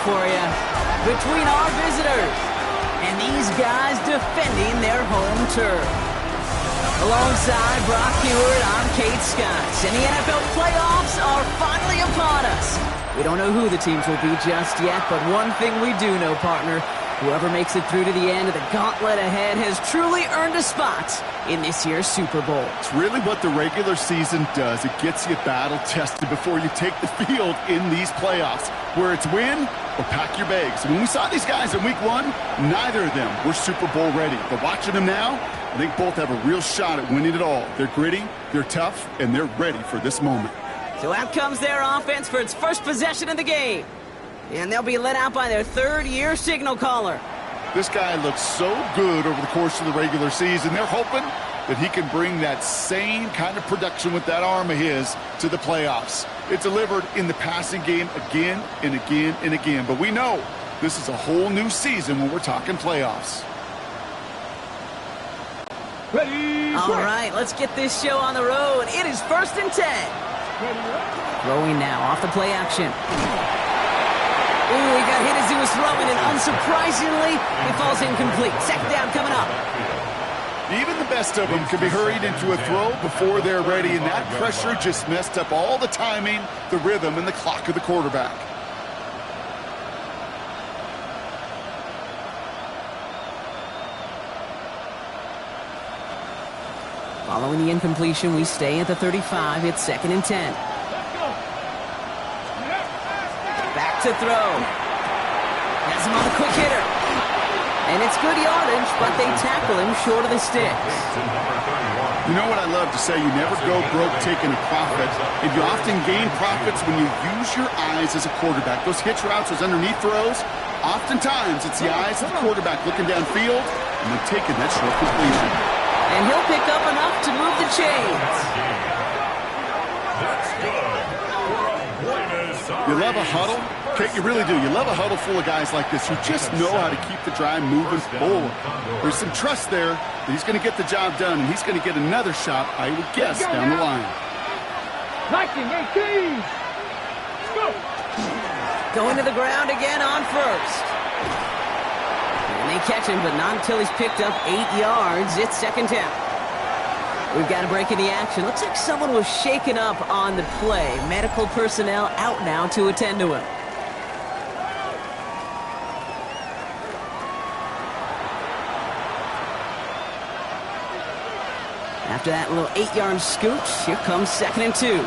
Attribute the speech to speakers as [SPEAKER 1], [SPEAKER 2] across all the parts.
[SPEAKER 1] for you. Between our visitors and these guys defending their home turf. Alongside Brock Hewitt, I'm Kate Scotts, and the NFL playoffs are finally upon us. We don't know who the teams will be just yet, but one thing we do know, partner, whoever makes it through to the end of the gauntlet ahead has truly earned a spot in this year's Super Bowl.
[SPEAKER 2] It's really what the regular season does. It gets you battle-tested before you take the field in these playoffs, where it's win or pack your bags. When we saw these guys in Week 1, neither of them were Super Bowl ready. But watching them now, I think both have a real shot at winning it all. They're gritty, they're tough, and they're ready for this moment.
[SPEAKER 1] So out comes their offense for its first possession of the game. And they'll be led out by their third-year signal caller.
[SPEAKER 2] This guy looks so good over the course of the regular season. They're hoping that he can bring that same kind of production with that arm of his to the playoffs. It delivered in the passing game again and again and again. But we know this is a whole new season when we're talking playoffs.
[SPEAKER 3] Ready,
[SPEAKER 1] all right, let's get this show on the road. It is 1st and 10. Throwing now off the play action. Ooh, he got hit as he was throwing, and unsurprisingly, he falls incomplete. Second down coming up.
[SPEAKER 2] Even the best of them can be hurried into a throw before they're ready, and that pressure just messed up all the timing, the rhythm, and the clock of the quarterback.
[SPEAKER 1] Following the incompletion, we stay at the 35. It's 2nd and 10. Back to throw. Has him on the quick hitter. And it's good yardage, but they tackle him short of the sticks.
[SPEAKER 2] You know what I love to say? You never go broke taking a profit. And you often gain profits when you use your eyes as a quarterback. Those hitch routes, those underneath throws, oftentimes it's the eyes of the quarterback looking downfield and then taking that short completion.
[SPEAKER 1] And he'll pick up enough to move the chains.
[SPEAKER 2] You love a huddle? Kate, you really do. You love a huddle full of guys like this who just know how to keep the drive moving forward. There's some trust there that he's going to get the job done, and he's going to get another shot, I would guess, down the line.
[SPEAKER 3] 19-18.
[SPEAKER 1] Going to the ground again on first. And they catch him, but not until he's picked up 8 yards. It's 2nd down. We've got a break in the action. Looks like someone was shaken up on the play. Medical personnel out now to attend to him. After that little 8-yard scooch, here comes 2nd and 2.
[SPEAKER 3] Here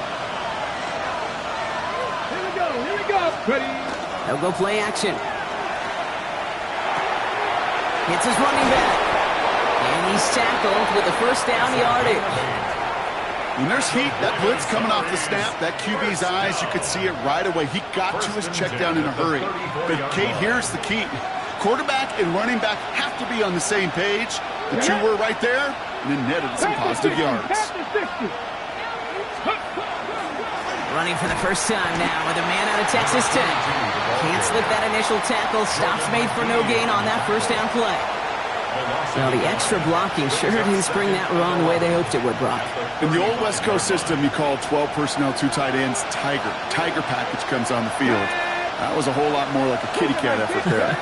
[SPEAKER 3] we go. Ready.
[SPEAKER 1] They'll go play action. Hits his running back. And he's tackled with the first down yardage.
[SPEAKER 2] When there's heat, that blitz coming off the snap, that QB's eyes, you could see it right away. He got to his check down in a hurry. But, Kate, here's the key. Quarterback and running back have to be on the same page. The two were right there, and then netted some positive yards.
[SPEAKER 1] Running for the first time now with a man out of Texas Tech. Can't slip that initial tackle. Stops made for no gain on that first down play. Now the extra blocking sure didn't spring that run the way they hoped it would, Brock.
[SPEAKER 2] In the old West Coast system, you called 12 personnel, 2 tight ends, Tiger. Tiger package comes on the field. That was a whole lot more like a kitty cat effort there.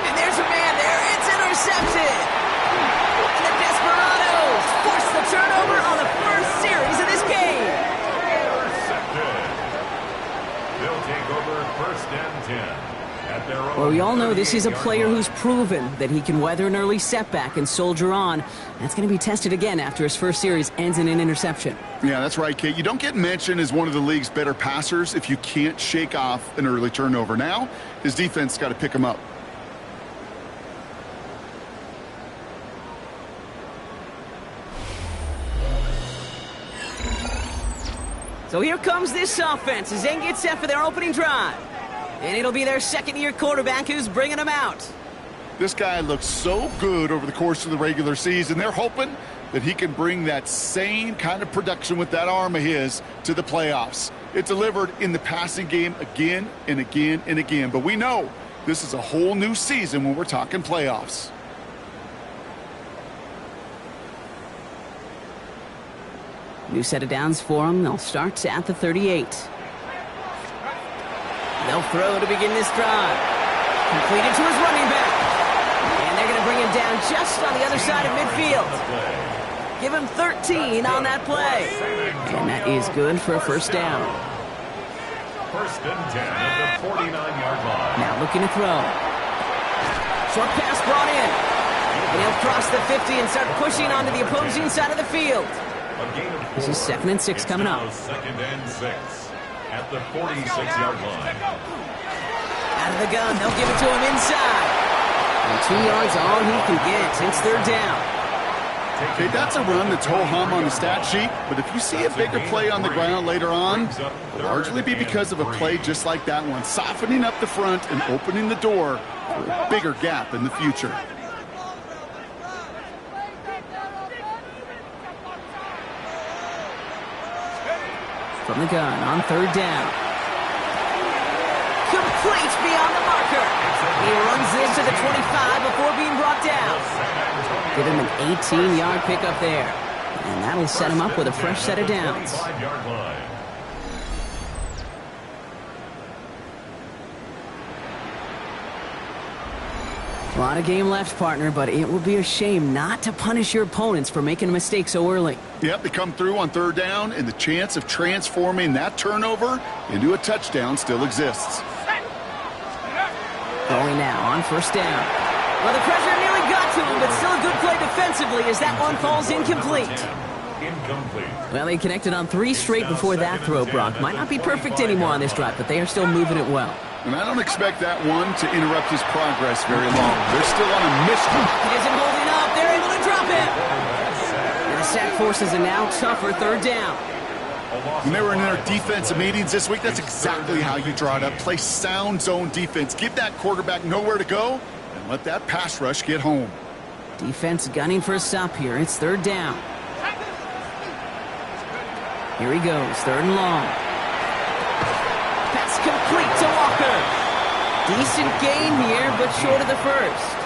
[SPEAKER 1] And there's a man there. It's intercepted. And the Desperados force the turnover on the first series of this game.
[SPEAKER 4] Intercepted. They'll take over 1st and 10.
[SPEAKER 1] Well, we all know this is a player who's proven that he can weather an early setback and soldier on. That's going to be tested again after his first series ends in an interception.
[SPEAKER 2] Yeah, that's right, Kate. You don't get mentioned as one of the league's better passers if you can't shake off an early turnover. Now, his defense got to pick him up.
[SPEAKER 1] So here comes this offense as they get set for their opening drive. And it'll be their 2nd-year quarterback who's bringing them out.
[SPEAKER 2] This guy looks so good over the course of the regular season. They're hoping that he can bring that same kind of production with that arm of his to the playoffs. It delivered in the passing game again and again and again. But we know this is a whole new season when we're talking playoffs.
[SPEAKER 1] New set of downs for them. They'll start at the 38. They'll throw to begin this drive. Completed to his running back. And they're going to bring him down just on the other side of midfield. Give him 13 on that play. And that is good for a first down.
[SPEAKER 4] First and 10 at the 49-yard line.
[SPEAKER 1] Now looking to throw. Short pass brought in. And he'll cross the 50 and start pushing onto the opposing side of the field. This is 2nd and 6 coming up.
[SPEAKER 4] 2nd and 6 at the 46-yard line.
[SPEAKER 1] Out of the gun, they'll give it to him inside. And 2 yards all he can get. It's 3rd down.
[SPEAKER 2] Okay, that's a run that's ho-hum on the stat sheet, but if you see a bigger play on the ground later on, it'll largely be because of a play just like that one, softening up the front and opening the door for a bigger gap in the future.
[SPEAKER 1] From the gun on 3rd down. Complete beyond the marker. He runs this to the 25 before being brought down. Give him an 18-yard pickup there. And that'll set him up with a fresh set of downs. A lot of game left, partner, but it would be a shame not to punish your opponents for making a mistake so early.
[SPEAKER 2] Yep, they come through on 3rd down, and the chance of transforming that turnover into a touchdown still exists.
[SPEAKER 1] Going now on 1st down. Well, the pressure nearly got to him, but still a good play defensively as that one falls incomplete. Well, they connected on 3 straight before that throw, Brock. Might not be perfect anymore on this drive, but they are still moving it well.
[SPEAKER 2] And I don't expect that one to interrupt his progress very long. They're still on a mission.
[SPEAKER 1] He isn't holding up. They're able to drop him. And the sack forces a now tougher 3rd down.
[SPEAKER 2] When they were in their defensive meetings this week, that's exactly how you draw it up. Play sound zone defense. Give that quarterback nowhere to go, and let that pass rush get home.
[SPEAKER 1] Defense gunning for a stop here. It's 3rd down. Here he goes, 3rd and long. Pass complete to Walker. Decent gain here, but short of the first.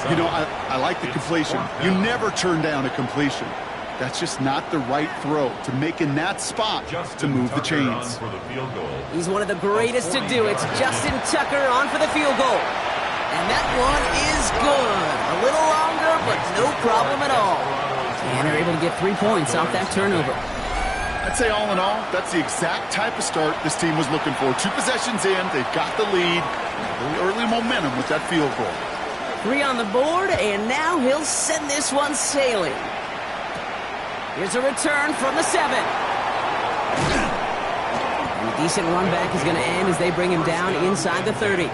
[SPEAKER 2] You know, I like the completion. You never turn down a completion. That's just not the right throw to make in that spot to move the chains.
[SPEAKER 1] He's one of the greatest to do it. Justin Tucker on for the field goal. And that one is good. A little longer, but no problem at all. And they're able to get 3 points off that turnover.
[SPEAKER 2] I'd say all in all, that's the exact type of start this team was looking for. 2 possessions in, they've got the lead. Early momentum with that field goal.
[SPEAKER 1] 3 on the board, and now he'll send this one sailing. Here's a return from the 7. And a decent run back is going to end as they bring him down inside the 30.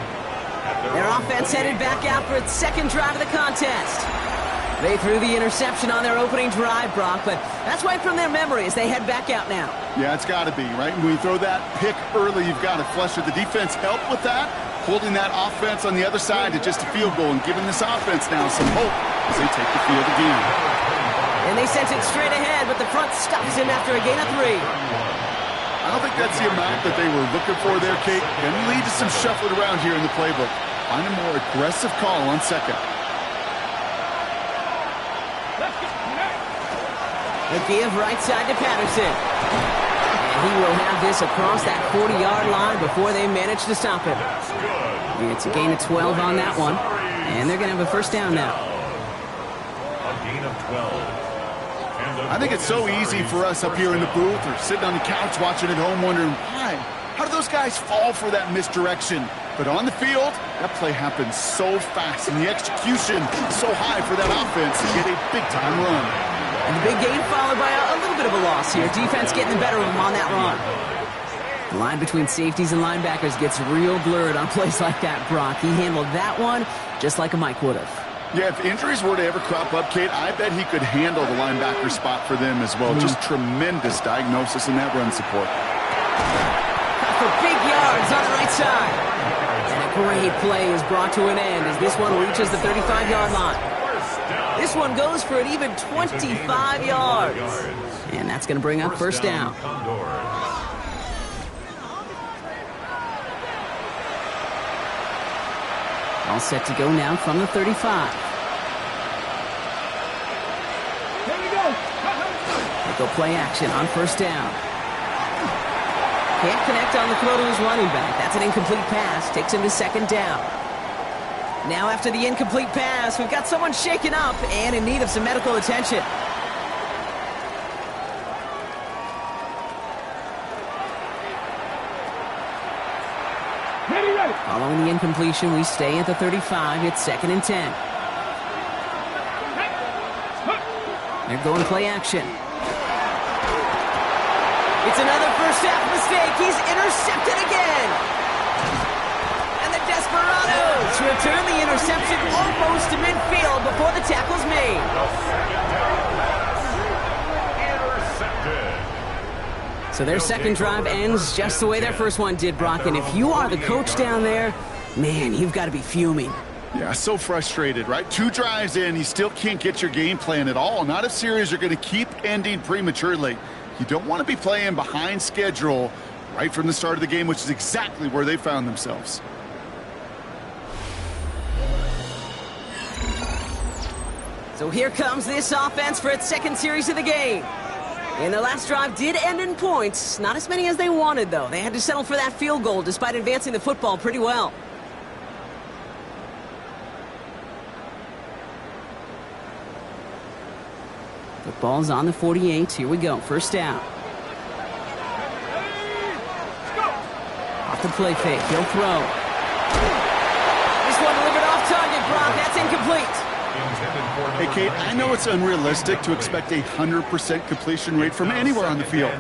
[SPEAKER 1] Their offense headed back out for its 2nd drive of the contest. They threw the interception on their opening drive, Brock, but that's wiped from their memory as they head back out now.
[SPEAKER 2] Yeah, it's got to be, right? When you throw that pick early, you've got to flush it. The defense helped with that, holding that offense on the other side to just a field goal and giving this offense now some hope as they take the field again.
[SPEAKER 1] And they sent it straight ahead, but the front stops him after a gain of 3.
[SPEAKER 2] I don't think that's the amount that they were looking for there, Kate. Going to lead to some shuffling around here in the playbook. Find a more aggressive call on 2nd.
[SPEAKER 1] The give right side to Patterson. And he will have this across that 40-yard line before they manage to stop him. It's a gain of 12 on that one. And they're going to have a first down now.
[SPEAKER 4] A gain of 12.
[SPEAKER 2] I think it's so easy for us up here in the booth or sitting on the couch watching at home wondering, why? How do those guys fall for that misdirection? But on the field, that play happens so fast, and the execution so high for that offense to get a big-time run.
[SPEAKER 1] And the big gain followed by a little bit of a loss here. Defense getting the better of them on that run. The line between safeties and linebackers gets real blurred on plays like that, Brock. He handled that one just like a Mike would have.
[SPEAKER 2] Yeah, if injuries were to ever crop up, Kate, I bet he could handle the linebacker spot for them as well. Just tremendous diagnosis in that run support.
[SPEAKER 1] For big yards on the right side. And a great play is brought to an end as this one reaches the 35-yard line. This one goes for an even 25 yards. And that's going to bring up first down. All set to go now from the 35.
[SPEAKER 3] Here we go.
[SPEAKER 1] They go play action on first down. Can't connect on the throw to his running back. That's an incomplete pass. Takes him to second down. Now after the incomplete pass, we've got someone shaken up and in need of some medical attention.
[SPEAKER 3] Ready.
[SPEAKER 1] Following the incompletion, we stay at the 35. It's 2nd and 10. They're going play action. It's another first half mistake. He's intercepted again. And the Desperados return the interception almost to midfield before the tackle's made. So their second drive ends just the way their first one did, Brock. And if you are the coach down there, man, you've got to be fuming.
[SPEAKER 2] Yeah, so frustrated, right? 2 drives in, you still can't get your game plan at all. Not if series are going to keep ending prematurely. You don't want to be playing behind schedule right from the start of the game, which is exactly where they found themselves.
[SPEAKER 1] So here comes this offense for its second series of the game. And the last drive did end in points. Not as many as they wanted, though. They had to settle for that field goal despite advancing the football pretty well. The ball's on the 48. Here we go. First down. Off the play fake. He'll throw. This one delivered off target, Brock. That's incomplete.
[SPEAKER 2] Hey, Kate, I know it's unrealistic to expect a 100% completion rate from anywhere on the field.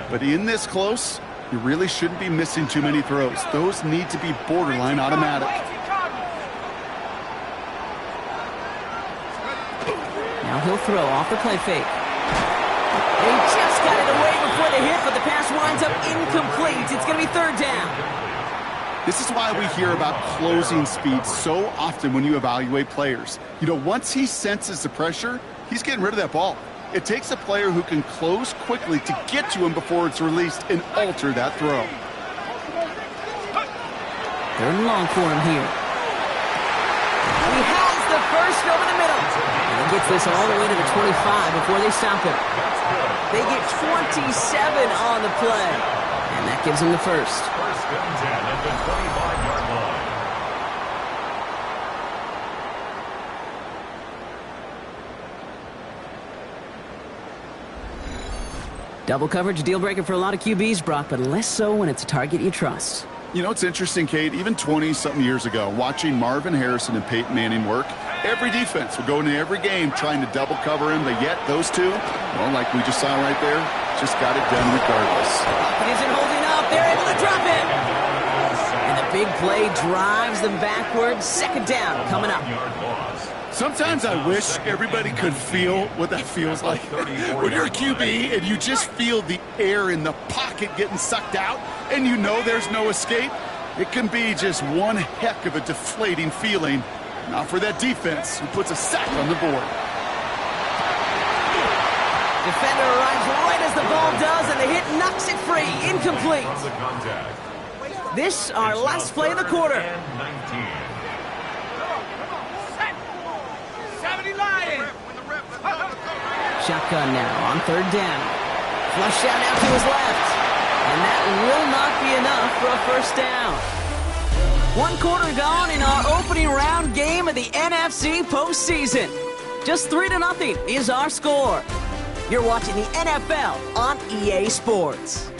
[SPEAKER 2] But in this close, you really shouldn't be missing too many throws. Those need to be borderline automatic.
[SPEAKER 1] Now he'll throw off the play fake. He just got it away before the hit, but the pass winds up incomplete. It's going to be third down.
[SPEAKER 2] This is why we hear about closing speed so often when you evaluate players. You know, once he senses the pressure, he's getting rid of that ball. It takes a player who can close quickly to get to him before it's released and alter that throw.
[SPEAKER 1] Third and long for him here. He has the first over the middle. And he gets this all the way to the 25 before they stop him. They get 27 on the play. And that gives him the first.
[SPEAKER 4] First and 10 at the 25-yard line.
[SPEAKER 1] Double coverage, deal breaker for a lot of QBs, Brock, but less so when it's a target you trust.
[SPEAKER 2] You know, it's interesting, Kate, even 20-something years ago, watching Marvin Harrison and Peyton Manning work, every defense would go into every game trying to double cover him, but yet those two, well, like we just saw right there, just got it done regardless.
[SPEAKER 1] It isn't holding up. They're able to drop it. And the big play drives them backwards. Second down coming up.
[SPEAKER 2] Sometimes I wish everybody could feel what that feels like. When you're a QB and you just feel the air in the pocket getting sucked out and you know there's no escape, it can be just one heck of a deflating feeling. Not for that defense who puts a sack on the board.
[SPEAKER 1] Defender arrives right as the ball does, and the hit knocks it free. Incomplete. This our last play of the quarter. Shotgun now on third down. Flush out now to his left. And that will not be enough for a first down. 1 quarter gone in our opening round game of the NFC postseason. Just 3-0 is our score. You're watching the NFL on EA Sports.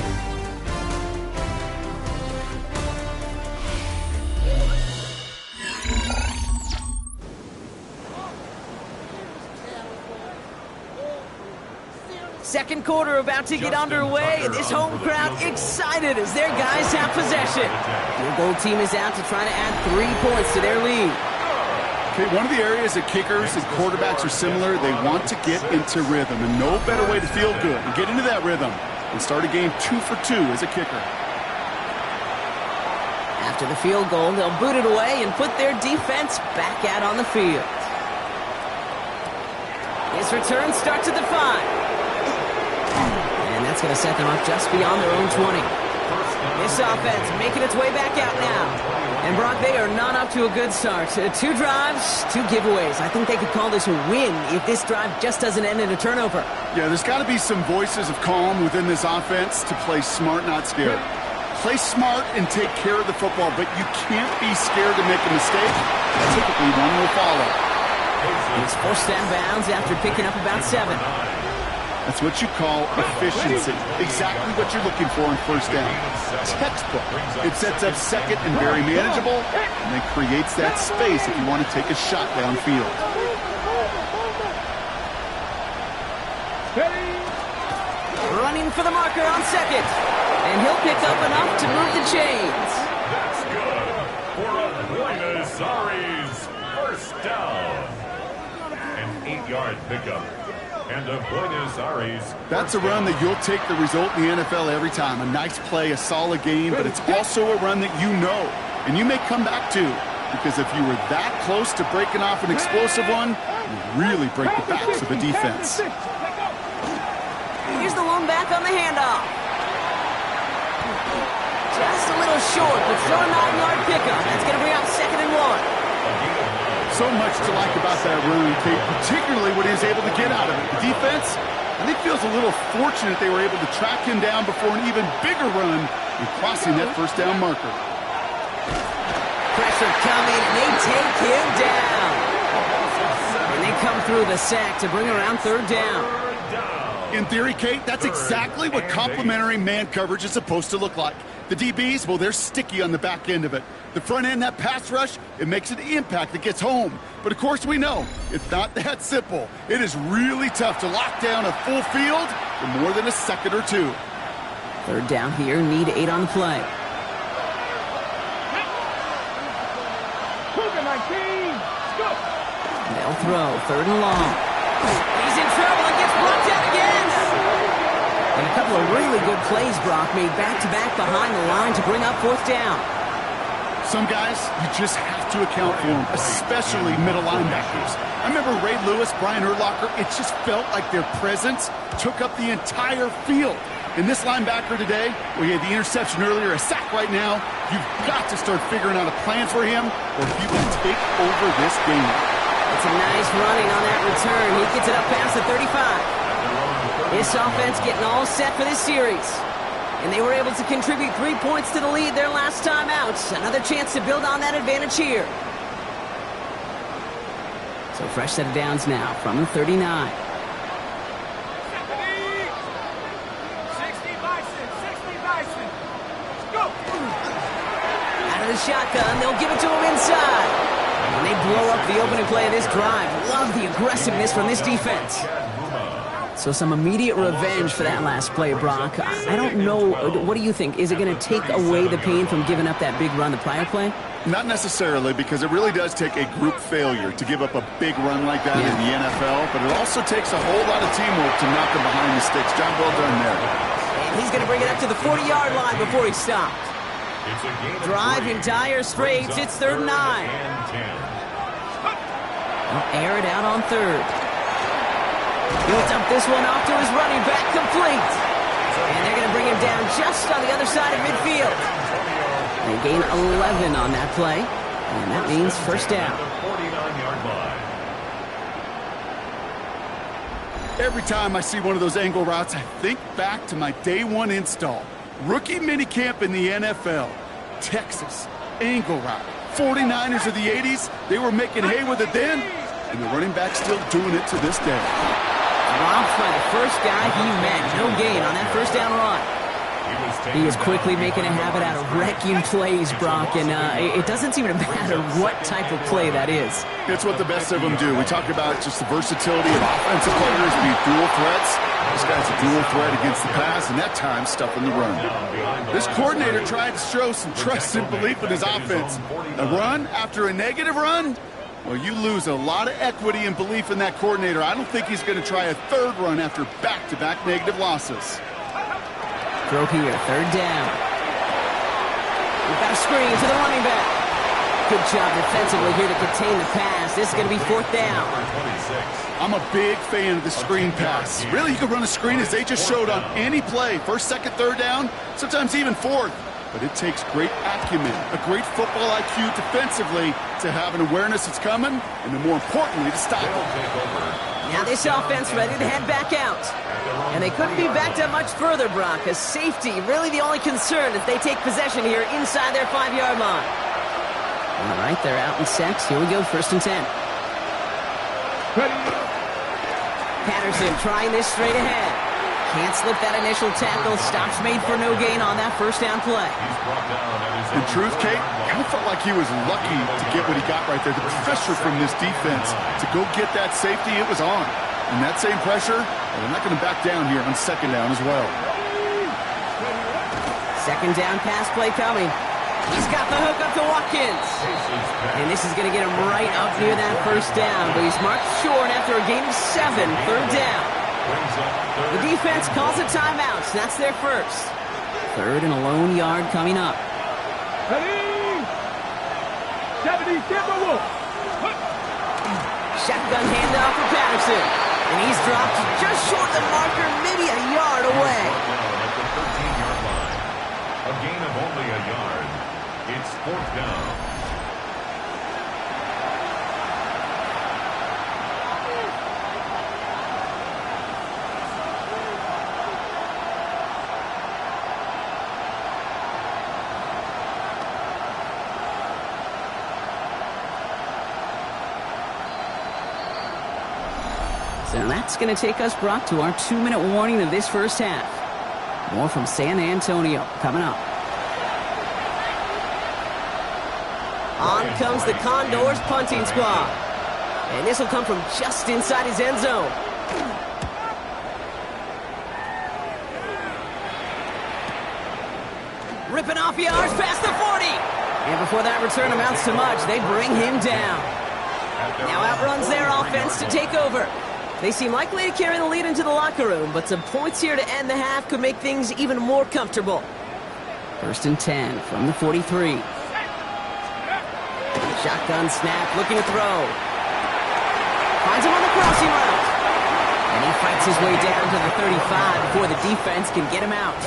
[SPEAKER 1] Second quarter about to get underway, and this home crowd excited as their guys have possession. Field goal team is out to try to add 3 points to their lead.
[SPEAKER 2] Okay, one of the areas that kickers and quarterbacks are similar, they want to get into rhythm, and no better way to feel good and get into that rhythm and start a game 2 for 2 as a kicker.
[SPEAKER 1] After the field goal, they'll boot it away and put their defense back out on the field. His return starts at the 5. And that's going to set them up just beyond their own 20. This offense making its way back out now. And Brock, they are not up to a good start. 2 drives, 2 giveaways. I think they could call this a win if this drive just doesn't end in a turnover.
[SPEAKER 2] Yeah, there's got to be some voices of calm within this offense to play smart, not scared. play smart and take care of the football, but you can't be scared to make a mistake. Typically, one will follow.
[SPEAKER 1] He's forced out of bounds after picking up about 7.
[SPEAKER 2] That's what you call efficiency. Exactly what you're looking for in first down. Textbook. It sets up second and very manageable, and then creates that space if you want to take a shot downfield.
[SPEAKER 1] Running for the marker on second. And he'll pick up enough to move the chains.
[SPEAKER 4] That's good for a Buenos Aires first down. An 8-yard pickup. And a Buenos Aires.
[SPEAKER 2] That's a run that you'll take the result in the NFL every time. A nice play, a solid game, but it's also a run that you know, and you may come back to, because if you were that close to breaking off an explosive one, you really break the backs of the defense.
[SPEAKER 1] Here's the one back on the handoff. Just a little short, but still a 9-yard pickup. That's going to bring out 2nd and 1.
[SPEAKER 2] So much to like about that run, Kate, particularly what he was able to get out of it. The defense, I think, feels a little fortunate they were able to track him down before an even bigger run and crossing that first down marker.
[SPEAKER 1] Pressure coming, and they take him down. And they come through the sack to bring around 3rd down.
[SPEAKER 2] In theory, Kate, that's exactly what complementary man coverage is supposed to look like. The DBs, well, they're sticky on the back end of it. The front end, that pass rush, it makes an impact that gets home. But, of course, we know it's not that simple. It is really tough to lock down a full field for more than a second or two.
[SPEAKER 1] 3rd down here, need 8 on the play. They'll throw, 3rd and long. He's in trouble and gets blocked out again. And a couple of really good plays, Brock, made back-to-back behind the line to bring up 4th down.
[SPEAKER 2] Some guys, you just have to account for them, especially middle linebackers. I remember Ray Lewis, Brian Urlacher, it just felt like their presence took up the entire field. And this linebacker today, well, he had the interception earlier, a sack right now. You've got to start figuring out a plan for him, or he will take over this game.
[SPEAKER 1] It's a nice running on that return. He gets it up past the 35. This offense getting all set for this series. And they were able to contribute 3 points to the lead their last time out. Another chance to build on that advantage here. So fresh set of downs now from the 39.
[SPEAKER 3] 60 Bison. Let's go.
[SPEAKER 1] Out of the shotgun, they'll give it to him inside. And they blow up the opening play of this drive. Love the aggressiveness from this defense. So some immediate revenge for that last play, Brock. I don't know. What do you think? Is it going to take away the pain from giving up that big run the prior play?
[SPEAKER 2] Not necessarily, because it really does take a group failure to give up a big run like that in the NFL, but it also takes a whole lot of teamwork to knock them behind the sticks. Job well done there.
[SPEAKER 1] And he's going to bring it up to the 40-yard line before he stopped. Drive in dire straits. It's 3rd and 9. He'll air it out on 3rd. He'll dump this one off to his running back, complete. And they're going to bring him down just on the other side of midfield. They gain 11 on that play, and that means 1st down.
[SPEAKER 2] Every time I see one of those angle routes, I think back to my day 1 install. Rookie minicamp in the NFL. Texas, angle route. 49ers of the 80s, they were making hay with it then, and the running back's still doing it to this day.
[SPEAKER 1] Dropped by the first guy he met. No gain on that 1st down run. He is quickly making a habit out of wrecking plays, Brock, and it doesn't seem to matter what type of play that is.
[SPEAKER 2] It's what the best of them do. We talk about just the versatility of offensive players being dual threats. This guy's a dual threat against the pass, and that time stuffing the run. This coordinator tried to show some trust and belief in his offense. A run after a negative run? Well, you lose a lot of equity and belief in that coordinator. I don't think he's going to try a 3rd run after back-to-back negative losses.
[SPEAKER 1] Throw here, 3rd down. We've got a screen to the running back. Good job defensively here to contain the pass. This is going to be 4th down.
[SPEAKER 2] I'm a big fan of the screen pass. Really, you can run a screen as they just showed on any play. 1st, 2nd, 3rd down, sometimes even 4th. But it takes great acumen, a great football IQ defensively to have an awareness it's coming, and then more importantly, to stop it.
[SPEAKER 1] Now this offense ready to head back out. And they couldn't be backed up much further, Brock, as safety really the only concern as they take possession here inside their 5-yard line. All right, they're out in sets. Here we go, 1st and 10. Patterson trying this straight ahead. Can't slip that initial tackle. Stops made for no gain on that 1st down play.
[SPEAKER 2] In truth, Kate, kind of felt like he was lucky to get what he got right there. The pressure from this defense to go get that safety, it was on. And that same pressure, they're not going to back down here on 2nd down as well.
[SPEAKER 1] 2nd down pass play coming. He's got the hook up to Watkins. And this is going to get him right up near that 1st down. But he's marked short after a gain of 7, 3rd down. The defense calls a timeout. So that's their 1st. 3rd and a lone yard coming up. Shotgun handoff for Patterson. And he's dropped just short of the marker, maybe a yard away.
[SPEAKER 4] At the 13-yard line. A gain of only a yard. It's 4th down.
[SPEAKER 1] So that's going to take us, Brock, to our 2-minute warning of this 1st half. More from San Antonio coming up. On comes the Condors punting squad. And this will come from just inside his end zone. Ripping off yards past the 40. And before that return amounts to much, they bring him down. Now outruns their offense to take over. They seem likely to carry the lead into the locker room, but some points here to end the half could make things even more comfortable. 1st and 10 from the 43. Shotgun snap, looking to throw. Finds him on the crossing route. And he fights his way down to the 35 before the defense can get him out.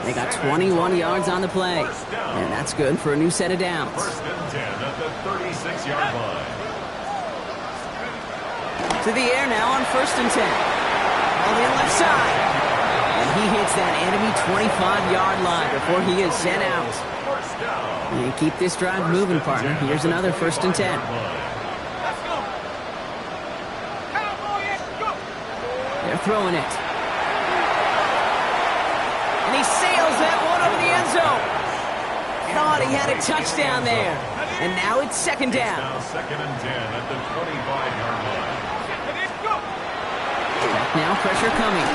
[SPEAKER 1] They got 21 yards on the play. And that's good for a new set of downs.
[SPEAKER 4] 1st and 10 at the 36-yard line.
[SPEAKER 1] To the air now on 1st and 10. On the left side. And he hits that enemy 25-yard line before he is sent out. And keep this drive moving, partner. Here's another 1st and 10. They're throwing it. And he sails that one over the end zone. Thought he had a touchdown there. And now it's 2nd down.
[SPEAKER 4] Now 2nd and 10 at the 25-yard line.
[SPEAKER 1] Now pressure coming.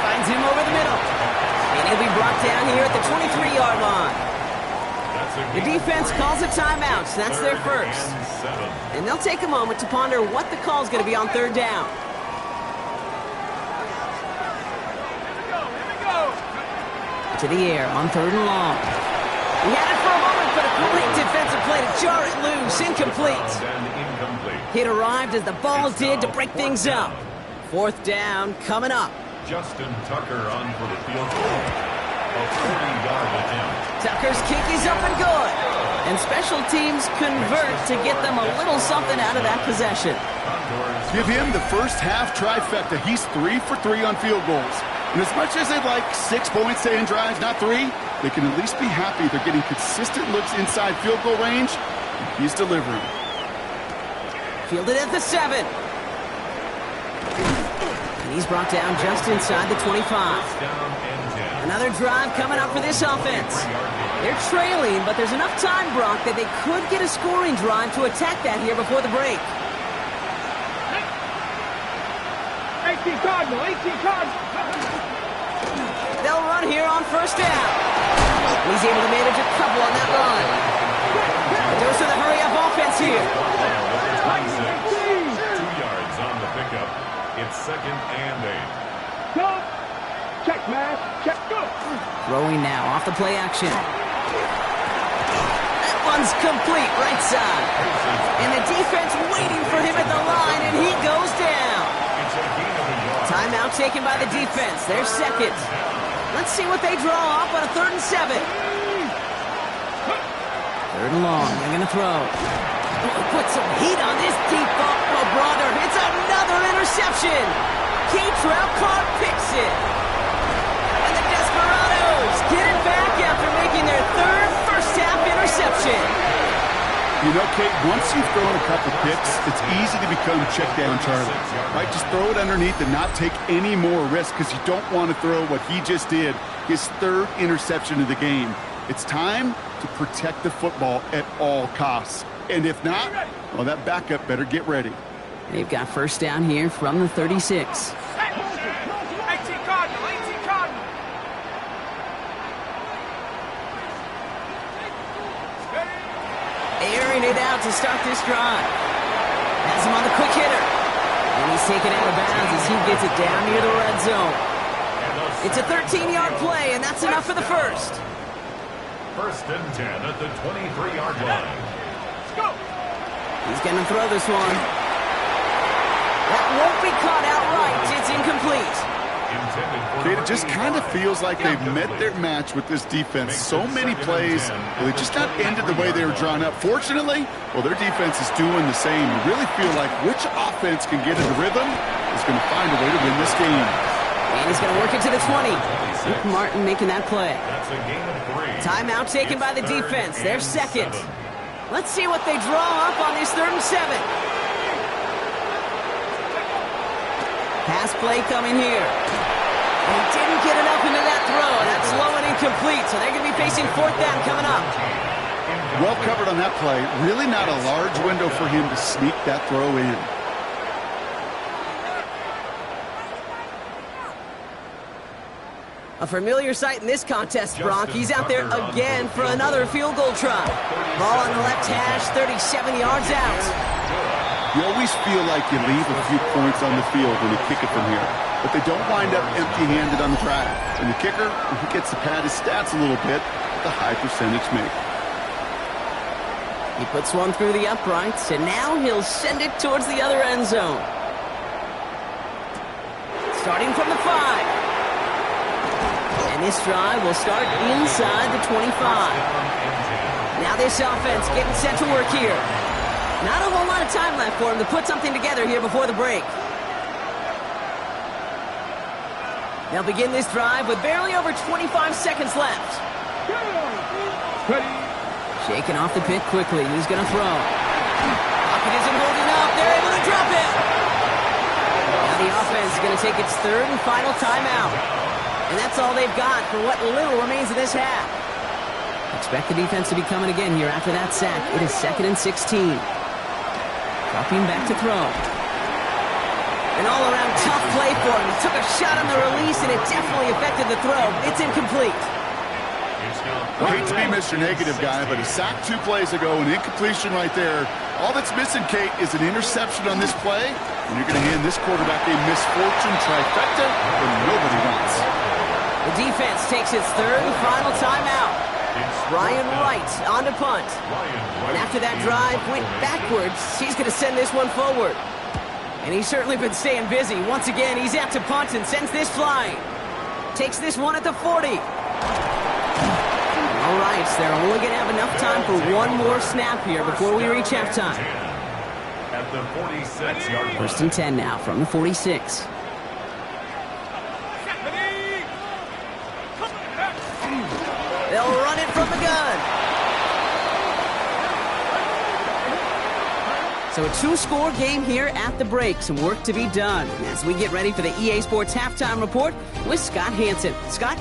[SPEAKER 1] Finds him over the middle. And he'll be brought down here at the 23-yard line. The defense calls a timeout, so that's their 1st. And they'll take a moment to ponder what the call is going to be on 3rd down. To the air on 3rd and long. He had it for a moment, but a complete defensive play to jar it loose. Incomplete. Hit arrived as the ball did to break things up. 4th down coming up.
[SPEAKER 4] Justin Tucker on for the field goal. A 40-yard attempt.
[SPEAKER 1] Tucker's kick is up and good. And special teams convert to get them a little something out of that possession.
[SPEAKER 2] Give him the 1st half trifecta. He's 3 for 3 on field goals. And as much as they'd like 6 points to end drives, not 3, they can at least be happy they're getting consistent looks inside field goal range. He's delivering.
[SPEAKER 1] Fielded at the 7. And he's brought down just inside the 25. Another drive coming up for this offense. They're trailing, but there's enough time, Brock, that they could get a scoring drive to attack that here before the break.
[SPEAKER 3] 18 Cardinal, 18 Cardinal.
[SPEAKER 1] They'll run here on 1st down. He's able to manage a couple on that run. A dose of the hurry-up offense here.
[SPEAKER 4] 2 yards on the pickup. It's 2nd and 8.
[SPEAKER 3] Go. Check, man. Check. Go.
[SPEAKER 1] Throwing now off the play action. That one's complete right side. And the defense waiting for him at the line, and he goes down. Timeout taken by the defense. They're 2nd. Let's see what they draw up on a 3rd and 7. 3rd and long. They're going to throw. Put some heat on this deep ball, brother. It's another interception. K-Trout Carr picks it. And the Desperados get it back after making their third first-half interception.
[SPEAKER 2] You know, Kate, once you've thrown a couple picks, it's easy to become check down Charlie. Right? Just throw it underneath and not take any more risk because you don't want to throw what he just did, his third interception of the game. It's time to protect the football at all costs. And if not, well, that backup better get ready.
[SPEAKER 1] They've got first down here from the 36.
[SPEAKER 3] 18 Cardinal, 18 Cardinal.
[SPEAKER 1] Airing it out to start this drive. Has him on the quick hitter. And he's taken out of bounds as he gets it down near the red zone. It's a 13-yard play, and that's enough for the first.
[SPEAKER 4] First and 10 at the 23-yard line.
[SPEAKER 3] Let's go.
[SPEAKER 1] He's going to throw this one. That won't be caught outright. It's incomplete.
[SPEAKER 2] Kate, it just kind of feels like they've met their match with this defense. So many plays, well, they just not ended the way they were drawn up. Fortunately, well, their defense is doing the same. You really feel like which offense can get into rhythm is going to find a way to win this game.
[SPEAKER 1] And he's going to work it to the 20. Luke Martin making that play.
[SPEAKER 4] That's a gain of 3.
[SPEAKER 1] Timeout taken by the defense. They're second. Let's see what they draw up on this 3rd and 7. Pass play coming here. And he didn't get enough into that throw. That's low and incomplete, so they're going to be facing 4th down coming up.
[SPEAKER 2] Well covered on that play. Really not a large window for him to sneak that throw in.
[SPEAKER 1] A familiar sight in this contest, Brock. He's out there again for another field goal try. Ball on the left hash, 37 yards out.
[SPEAKER 2] You always feel like you leave a few points on the field when you kick it from here, but they don't wind up empty-handed on the drive. And the kicker, he gets to pad his stats a little bit with a high percentage make.
[SPEAKER 1] He puts one through the uprights, and now he'll send it towards the other end zone. Starting from the 5. And this drive will start inside the 25. Now this offense getting set to work here. Not a whole lot of time left for him to put something together here before the break. They'll begin this drive with barely over 25 seconds left.
[SPEAKER 3] Ready.
[SPEAKER 1] Shaking off the pick quickly. He's going to throw. Pocket isn't holding up. They're able to drop it. Now the offense is going to take its 3rd and final timeout. And that's all they've got for what little remains of this half. Expect the defense to be coming again here after that sack. It is 2nd and 16. Dropping back to throw. An all-around tough play for him. He took a shot on the release, and it definitely affected the throw. It's incomplete.
[SPEAKER 2] I hate to be Mr. Negative guy, but a sack 2 plays ago, an incompletion right there. All that's missing, Kate, is an interception on this play, and you're going to hand this quarterback a misfortune trifecta that nobody wants.
[SPEAKER 1] The defense takes its 3rd and final timeout. Ryan Wright on to punt. And after that drive went backwards, he's going to send this one forward. And he's certainly been staying busy. Once again, he's out to punt and sends this flying. Takes this one at the 40. All right, so they're only going to have enough time for one more snap here before we reach halftime.
[SPEAKER 4] At the 46-yard line.
[SPEAKER 1] 1st and 10 now from the 46. They'll run it from the gun. So a 2-score game here at the break. Some work to be done as we get ready for the EA Sports Halftime Report with Scott Hansen. Scott?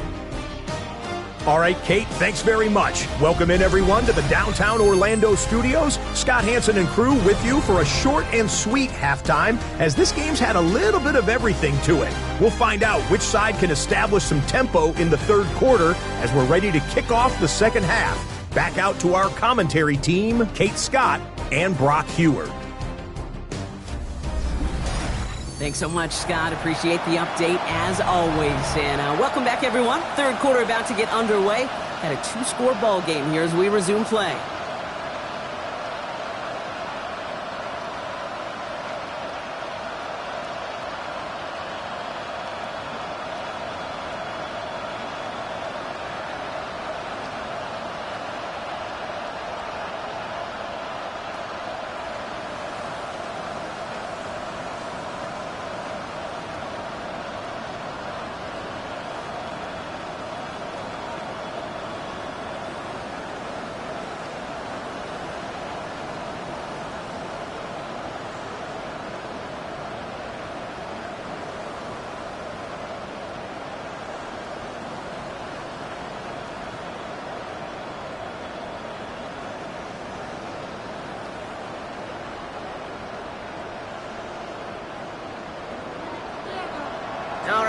[SPEAKER 5] All right, Kate, thanks very much. Welcome in, everyone, to the downtown Orlando studios. Scott Hansen and crew with you for a short and sweet halftime, as this game's had a little bit of everything to it. We'll find out which side can establish some tempo in the 3rd quarter as we're ready to kick off the 2nd half. Back out to our commentary team, Kate Scott and Brock Heward.
[SPEAKER 1] Thanks so much, Scott. Appreciate the update as always. And welcome back, everyone. 3rd quarter about to get underway. Had a 2-score ball game here as we resume play.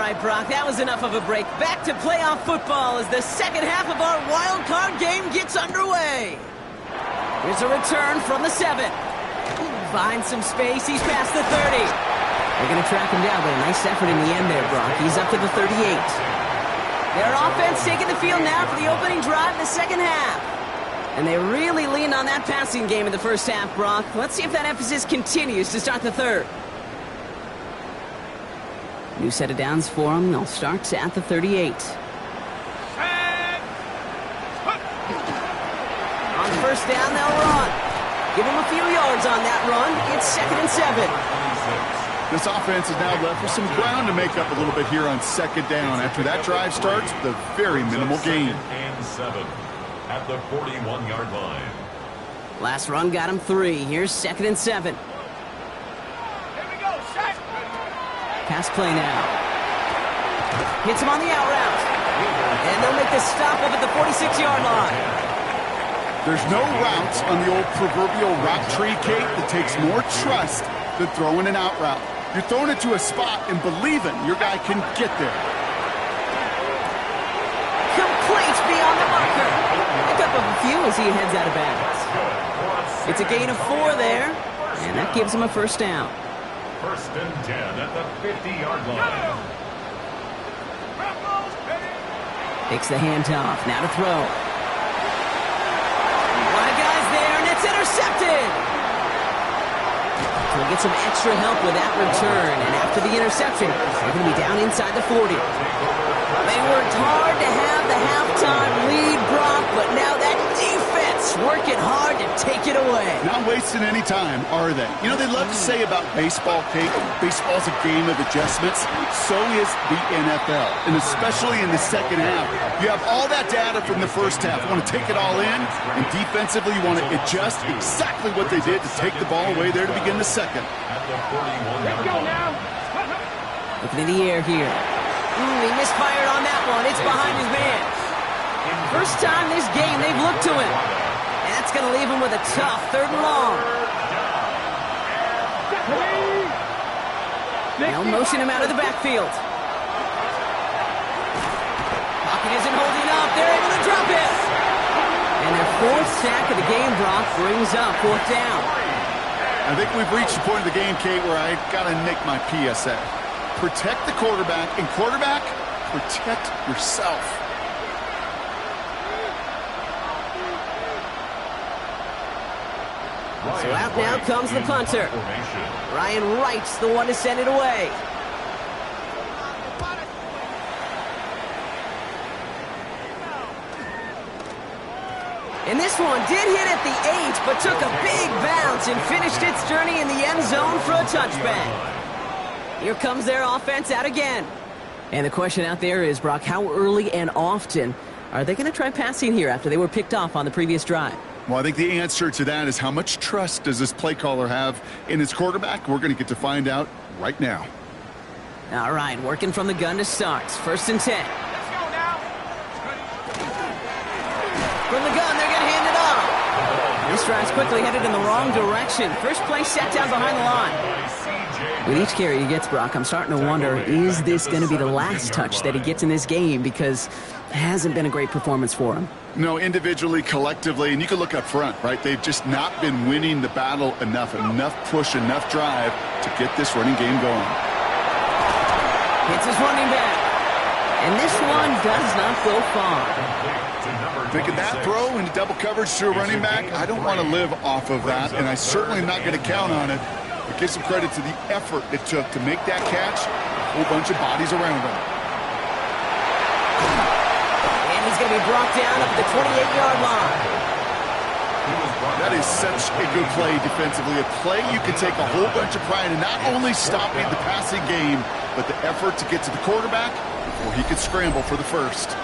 [SPEAKER 1] right, Brock. That was enough of a break. Back to playoff football as the second half of our wild card game gets underway. Here's a return from the 7. Finds some space. He's past the 30. They're going to track him down, but a nice effort in the end there, Brock. He's up to the 38. Their offense taking the field now for the opening drive in the second half. And they really leaned on that passing game in the first half, Brock. Let's see if that emphasis continues to start the third. New set of downs for them. They'll start at the 38. On first down, they'll run. Give them a few yards on that run. It's 2nd and 7.
[SPEAKER 2] This offense is now left with some ground to make up a little bit here on second down. After that drive starts with a very minimal gain.
[SPEAKER 4] 2nd and 7 at the 41-yard line.
[SPEAKER 1] Last run got him 3. Here's 2nd and 7.
[SPEAKER 3] Here we go, set.
[SPEAKER 1] Pass play now. Hits him on the out route. And they'll make the stop up at the 46-yard line.
[SPEAKER 2] There's no route on the old proverbial route tree, Kate, that takes more trust than throwing an out route. You're throwing it to a spot and believing your guy can get there.
[SPEAKER 1] Complete beyond the marker. Pick up a few as he heads out of bounds. It's a gain of 4 there, and that gives him a first down.
[SPEAKER 4] 1st and 10 at the 50-yard line.
[SPEAKER 1] Takes the handoff. Now to throw. A lot of guys there, and it's intercepted. So he'll get some extra help with that return, and after the interception, they're going to be down inside the 40. They worked hard to have the halftime lead, Brock, but now that defense working hard to take it away.
[SPEAKER 2] Not wasting any time, are they? You know, they love to say about baseball, Kate, baseball's a game of adjustments. So is the NFL, and especially in the second half. You have all that data from the first half. You want to take it all in, and defensively you want to adjust exactly what they did to take the ball away there to begin the second.
[SPEAKER 4] At the 41-yard line.
[SPEAKER 1] Looking in the air here. He misfired on that one. It's behind his man. First time this game they've looked to him. And that's going to leave him with a tough 3rd and long. They'll motion him out of the backfield. Pocket isn't holding up. They're able to drop it. And their 4th sack of the game, Brock, brings up 4th down.
[SPEAKER 2] I think we've reached the point of the game, Kate, where I got to make my PSA. Protect the quarterback, and quarterback, protect yourself.
[SPEAKER 1] So out now comes the punter. Ryan Wright's the one to send it away. And this one did hit at the 8, but took a big bounce and finished its journey in the end zone for a touchback. Here comes their offense out again. And the question out there is, Brock, how early and often are they going to try passing here after they were picked off on the previous drive?
[SPEAKER 2] Well, I think the answer to that is how much trust does this play caller have in his quarterback? We're going to get to find out right now.
[SPEAKER 1] All right, working from the gun to start. 1st and 10.
[SPEAKER 3] Let's go now.
[SPEAKER 1] From the gun, they're going to hand it off. This drive's quickly headed in the wrong direction. First play set down behind the line. With each carry he gets, Brock, I'm starting to wonder, is this going to be the last touch that he gets in this game? Because it hasn't been a great performance for him.
[SPEAKER 2] No, individually, collectively, and you can look up front, right? They've just not been winning the battle enough push, enough drive to get this running game going.
[SPEAKER 1] Hits his running back. And this one does not go far.
[SPEAKER 2] Making that throw into double coverage to a running back, I don't want to live off of that, and I certainly am not going to count on it. But give some credit to the effort it took to make that catch. A whole bunch of bodies around him.
[SPEAKER 1] And he's going to be brought down up at the 28-yard line.
[SPEAKER 2] That is such a good play defensively. A play you can take a whole bunch of pride in not only stopping the passing game, but the effort to get to the quarterback before he could scramble for the first.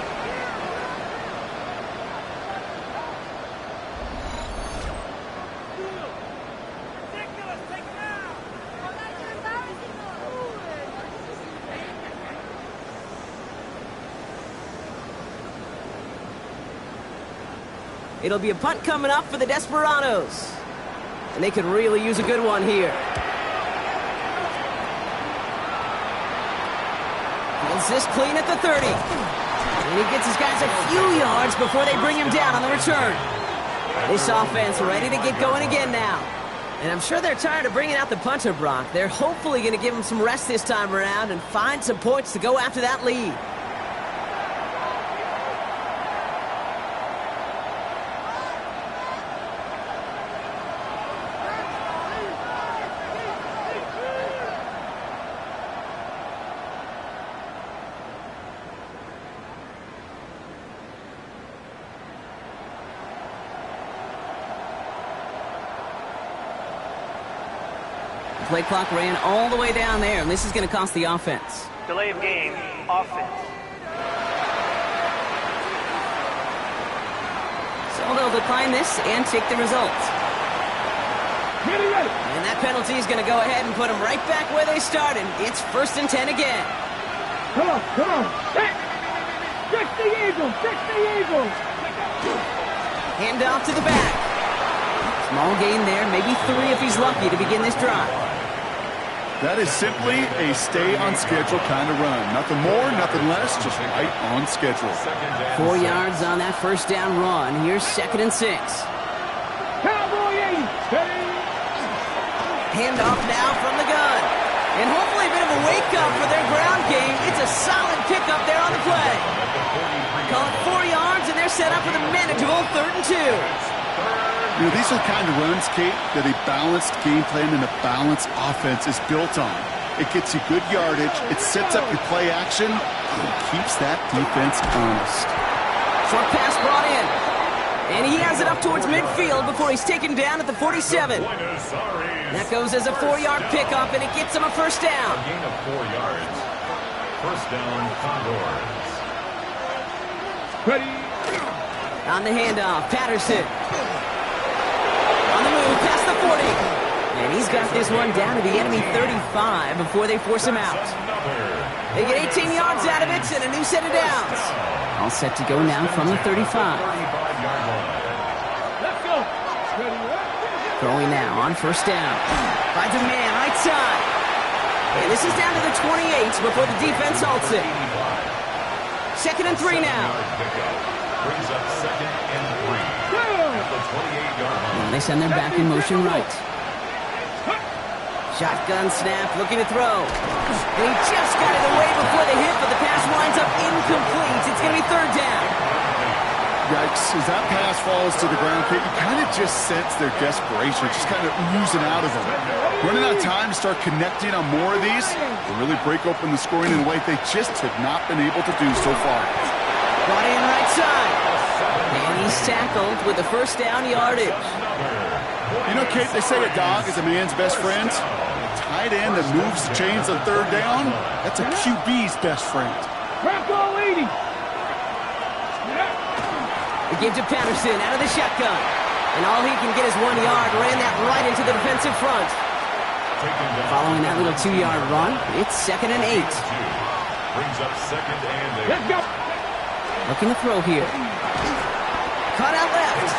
[SPEAKER 1] It'll be a punt coming up for the Desperados. And they could really use a good one here. The Fields this clean at the 30. And he gets his guys a few yards before they bring him down on the return. This offense ready to get going again now. And I'm sure they're tired of bringing out the punter, Brock. They're hopefully going to give him some rest this time around and find some points to go after that lead. Play clock ran all the way down there, and this is going to cost the offense.
[SPEAKER 6] Delay of game, offense.
[SPEAKER 1] So they'll decline this and take the results. And that penalty is going to go ahead and put them right back where they started. It's 1st and 10 again.
[SPEAKER 3] Come on. Fix the Eagles.
[SPEAKER 1] Hand off to the back. Small gain there, maybe 3 if he's lucky to begin this drive.
[SPEAKER 2] That is simply a stay-on-schedule kind of run. Nothing more, nothing less, just right on schedule.
[SPEAKER 1] 4 yards on that first down run. Here's 2nd and 6.
[SPEAKER 3] Cowboy 80.
[SPEAKER 1] Hand off now from the gun. And hopefully a bit of a wake-up for their ground game. It's a solid pickup there on the play. Call it 4 yards, and they're set up with a manageable 3rd and 2.
[SPEAKER 2] You know, these are the kind of runs, Kate, that a balanced game plan and a balanced offense is built on. It gets you good yardage, it sets up your play action, and it keeps that defense honest.
[SPEAKER 1] Short pass brought in. And he has it up towards midfield before he's taken down at the 47. That goes as a 4-yard pickup, and it gets him a 1st down.
[SPEAKER 4] A gain of 4 yards. 1st down, Condors.
[SPEAKER 3] Ready.
[SPEAKER 1] On the handoff, Patterson. On the move, past the 40. And he's got this one down to the enemy 35 before they force him out. They get 18 yards out of it and a new set of downs. All set to go now from the 35.
[SPEAKER 3] Let's go.
[SPEAKER 1] Throwing now on 1st down. Finds a man right side. And this is down to the 28 before the defense halts it. 2nd and 3 now.
[SPEAKER 4] Brings up 2nd and 3 at the 28-yard line.
[SPEAKER 1] And they send them back in motion right. Shotgun snap, looking to throw. And he just got it away before the hit, but the pass winds up incomplete. It's going to be 3rd down.
[SPEAKER 2] Yikes, as that pass falls to the ground, Kate, you kind of just sense their desperation, just kind of oozing out of them. Running out of time to start connecting on more of these will really break open the scoring in a way they just have not been able to do so far.
[SPEAKER 1] Brought in right side. And he's tackled with the 1st down yardage.
[SPEAKER 2] You know, Kate, they say a dog is a man's best friend. A tight end that moves the chains on 3rd down, that's a QB's best friend.
[SPEAKER 3] Bronco 80.
[SPEAKER 1] The give to Patterson out of the shotgun. And all he can get is 1 yard. Ran that right into the defensive front. Following that little 2-yard run, it's 2nd and 8.
[SPEAKER 4] Brings up 2nd and 8.
[SPEAKER 3] Let's go.
[SPEAKER 1] Looking to throw here. Caught out left.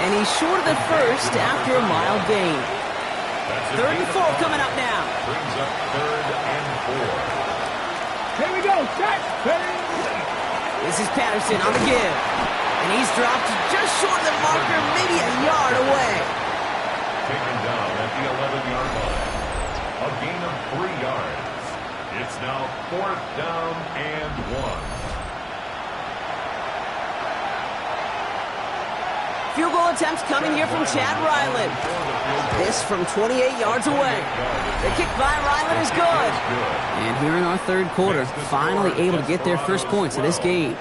[SPEAKER 1] And he's short of the 1st after a mild gain. 3rd and 4 coming up now.
[SPEAKER 4] Brings up 3rd and 4.
[SPEAKER 3] Here we go. Set.
[SPEAKER 1] This is Patterson on the give. And he's dropped just short of the marker, maybe a yard away.
[SPEAKER 4] Taken down at the 11-yard line. A gain of 3 yards. It's now 4th down and 1.
[SPEAKER 1] Field goal attempts coming here from Chad Ryland. This from 28 yards away. The kick by Ryland is good. And here in our 3rd quarter, finally able to get their first points of this game.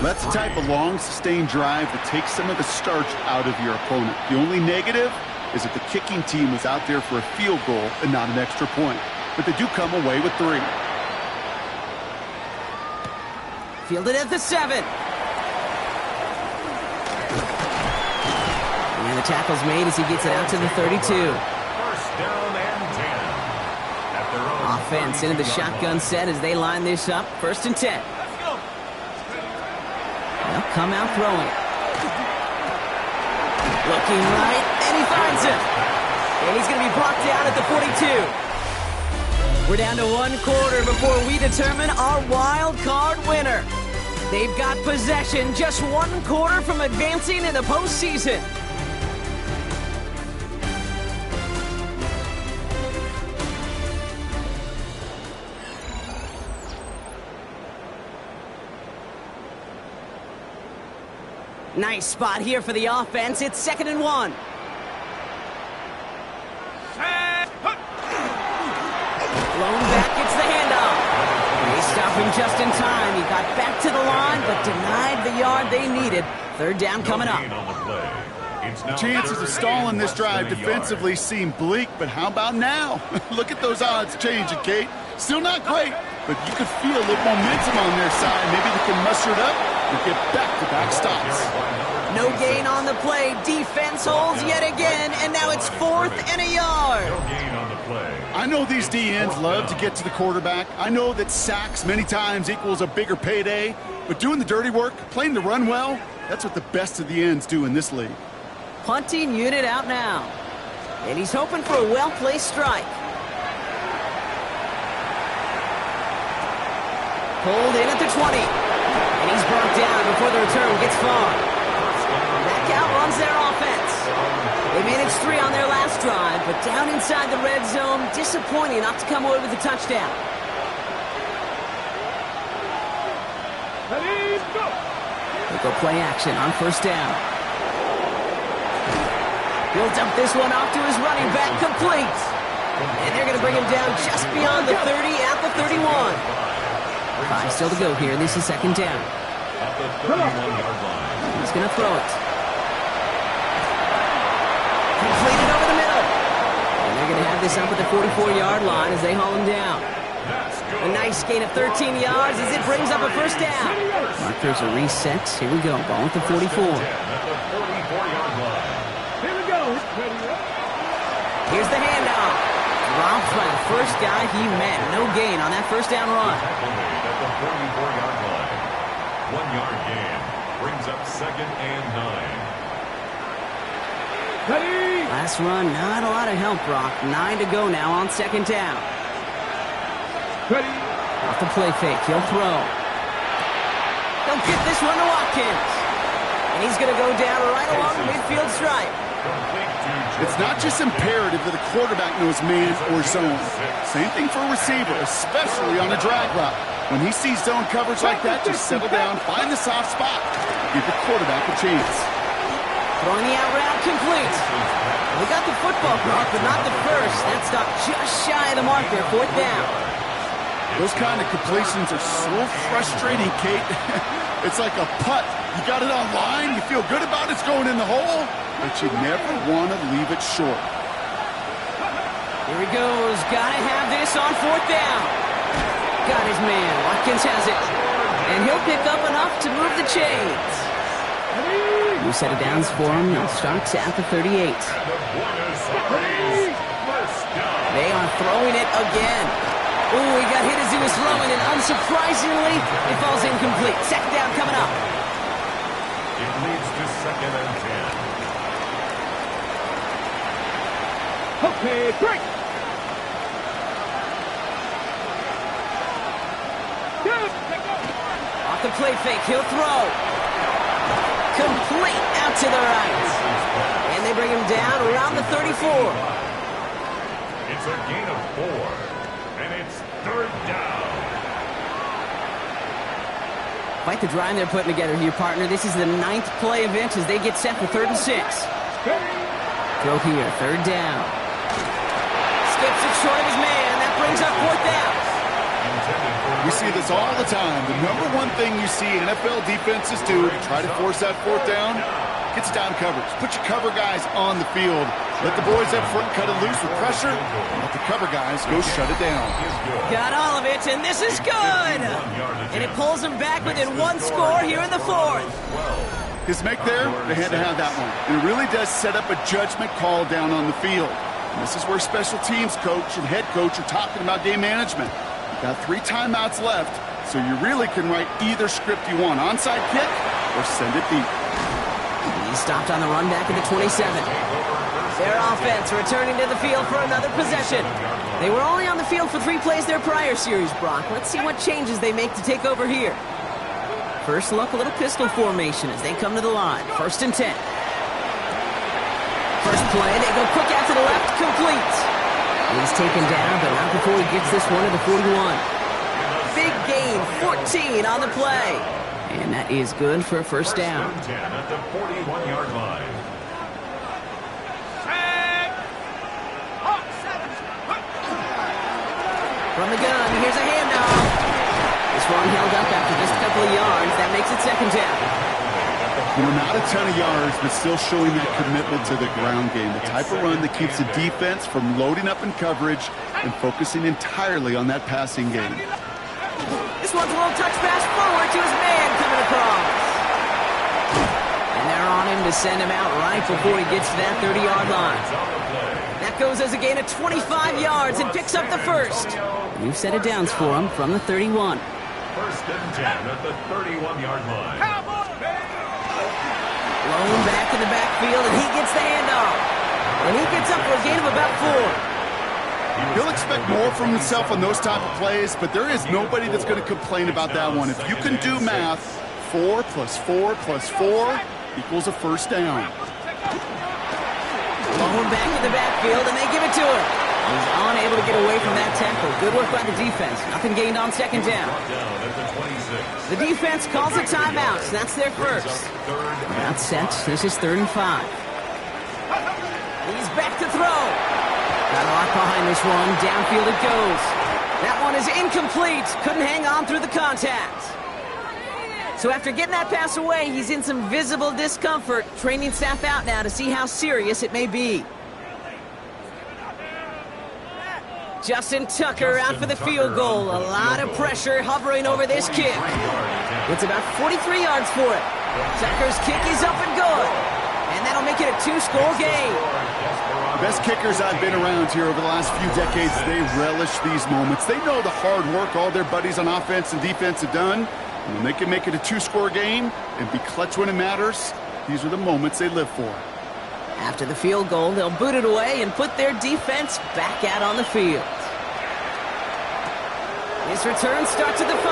[SPEAKER 2] That's the type of long, sustained drive that takes some of the starch out of your opponent. The only negative is that the kicking team was out there for a field goal and not an extra point. But they do come away with 3.
[SPEAKER 1] Fielded at the 7. And the tackle's made as he gets it out to the 32.
[SPEAKER 4] 1st down and 10. At their own
[SPEAKER 1] Offense into the shotgun set as they line this up. 1st and 10. They'll come out throwing. Looking right, and he finds him. And he's going to be brought down at the 42. We're down to 1 quarter before we determine our wild card winner. They've got possession, just 1 quarter from advancing in the postseason. Nice spot here for the offense. It's 2nd and 1. Blown back, it's the handoff. They stop him just in time. He got back to the line, but denied the yard they needed. 3rd down coming up.
[SPEAKER 2] Chances of stalling this drive defensively seem bleak, but how about now? Look at those odds changing, Kate. Still not great, but you can feel a little momentum on their side. Maybe they can muster it up and get back-to-back stops.
[SPEAKER 1] No gain on the play. Defense holds yet again, and now it's 4th and a yard.
[SPEAKER 4] No gain on the play.
[SPEAKER 2] I know these DNs love to get to the quarterback. I know that sacks many times equals a bigger payday, but doing the dirty work, playing the run well, that's what the best of the ends do in this league.
[SPEAKER 1] Punting unit out now. And he's hoping for a well-placed strike. Pulled in at the 20. And he's brought down before the return gets far. That outruns their offense. They managed 3 on their last drive, but down inside the red zone, disappointing not to come away with a touchdown. They go play action on 1st down. He'll dump this one off to his running back, complete. And they're going to bring him down just beyond the 30 at the 31. 5 still to go here. This is 2nd down.
[SPEAKER 4] At the 31-yard line.
[SPEAKER 1] He's going to throw it. Completed over the middle. And they're going to have this up at the 44-yard line as they haul him down. A nice gain of 13 yards as it brings up a 1st down. Markers are reset. Here we go. Ball at the 44.
[SPEAKER 4] At the 44-yard line.
[SPEAKER 3] Here we go.
[SPEAKER 1] Here's the handoff. Dropped by the first guy he met. No gain on that 1st down run.
[SPEAKER 4] At the 44-yard line. 1-yard gain brings up 2nd and 9.
[SPEAKER 3] Ready.
[SPEAKER 1] Last run, not a lot of help, Brock. 9 to go now on 2nd down.
[SPEAKER 3] Ready.
[SPEAKER 1] Off the play fake, he'll throw. They'll get this one to Watkins. And he's going to go down right along the midfield stripe.
[SPEAKER 2] It's not just imperative that a quarterback knows man or zone. Same thing for a receiver, especially on a drag route. When he sees zone coverage like that, just settle down, find the soft spot, give the quarterback a chance.
[SPEAKER 1] Throwing the out route complete. They got the football, Brock, but not the first. That stopped just shy of the marker, 4th down.
[SPEAKER 2] Those kind of completions are so frustrating, Kate. It's like a putt. You got it on line, you feel good about it's going in the hole, but you never want to leave it short.
[SPEAKER 1] Here he goes. Gotta have this on 4th down. Got his man. Watkins has it. And he'll pick up enough to move the chains. New set of downs for him. Now starts at the 38. They are throwing it again. Ooh, he got hit as he was throwing it. Unsurprisingly, it falls incomplete. 2nd down coming up.
[SPEAKER 4] It leads to 2nd and 10.
[SPEAKER 3] Okay, break.
[SPEAKER 1] Off the play fake, he'll throw. Complete out to the right. And they bring him down around the 34.
[SPEAKER 4] It's a gain of 4. And it's 3rd down.
[SPEAKER 1] Quite the drive they're putting together here, partner. This is the 9th play event as they get set for 3rd and 6. Throw here, 3rd down. Skips it short of his man. That brings up 4th down.
[SPEAKER 2] We see this all the time. The number one thing you see NFL defenses do to try to force that 4th down, gets down coverage. Put your cover guys on the field. Let the boys up front cut it loose with pressure. Let the cover guys go shut it down.
[SPEAKER 1] Got all of it, and this is good. And it pulls them back within 1 score here in the 4th.
[SPEAKER 2] His make there, they had to have that one. And it really does set up a judgment call down on the field. And this is where special teams coach and head coach are talking about game management. You've got 3 timeouts left, so you really can write either script you want. Onside kick or send it deep.
[SPEAKER 1] He stopped on the run back at the 27. Their offense returning to the field for another possession. They were only on the field for 3 plays their prior series, Brock. Let's see what changes they make to take over here. First look, a little pistol formation as they come to the line. 1st and 10. First play, they go quick out to the left, complete. He's taken down, but not before he gets this one to the 41. Big gain, 14 on the play. And that is good for a first down.
[SPEAKER 4] 10 at the 41-yard line.
[SPEAKER 1] From the gun, here's a handoff. This one held up after just a couple of yards. That makes it 2nd down.
[SPEAKER 2] Not a ton of yards, but still showing that commitment to the ground game. The type of run that keeps the defense from loading up in coverage and focusing entirely on that passing game.
[SPEAKER 1] This one's a little touch pass forward to his man coming across. And they're on him to send him out right before he gets to that 30-yard line. That goes as a gain of 25 yards and picks up the first. New set of downs for him from the 31.
[SPEAKER 4] 1st and 10 at the 31-yard line.
[SPEAKER 1] Blown back in the backfield, and he gets the handoff. And he gets up for a gain of about 4.
[SPEAKER 2] He'll expect more from himself on those type of plays, but there is nobody that's going to complain about that one. If you can do math, 4 plus 4 plus 4 equals a first down.
[SPEAKER 1] Blown back in the backfield, and they give it to him. He's unable to get away from that tackle. Good work by the defense. Nothing gained on 2nd down. The defense calls a timeout, so that's their first. Not set. This is 3rd and 5. He's back to throw. Got a lot behind this one. Downfield it goes. That one is incomplete. Couldn't hang on through the contact. So after getting that pass away, he's in some visible discomfort. Training staff out now to see how serious it may be. Justin Tucker out for the field goal. A lot of pressure hovering over this kick. It's about 43 yards for it. Tucker's kick is up and good. And that'll make it a 2-score game.
[SPEAKER 2] The best kickers I've been around here over the last few decades, they relish these moments. They know the hard work all their buddies on offense and defense have done. And when they can make it a 2-score game and be clutch when it matters, these are the moments they live for.
[SPEAKER 1] After the field goal, they'll boot it away and put their defense back out on the field. His return starts at the 5.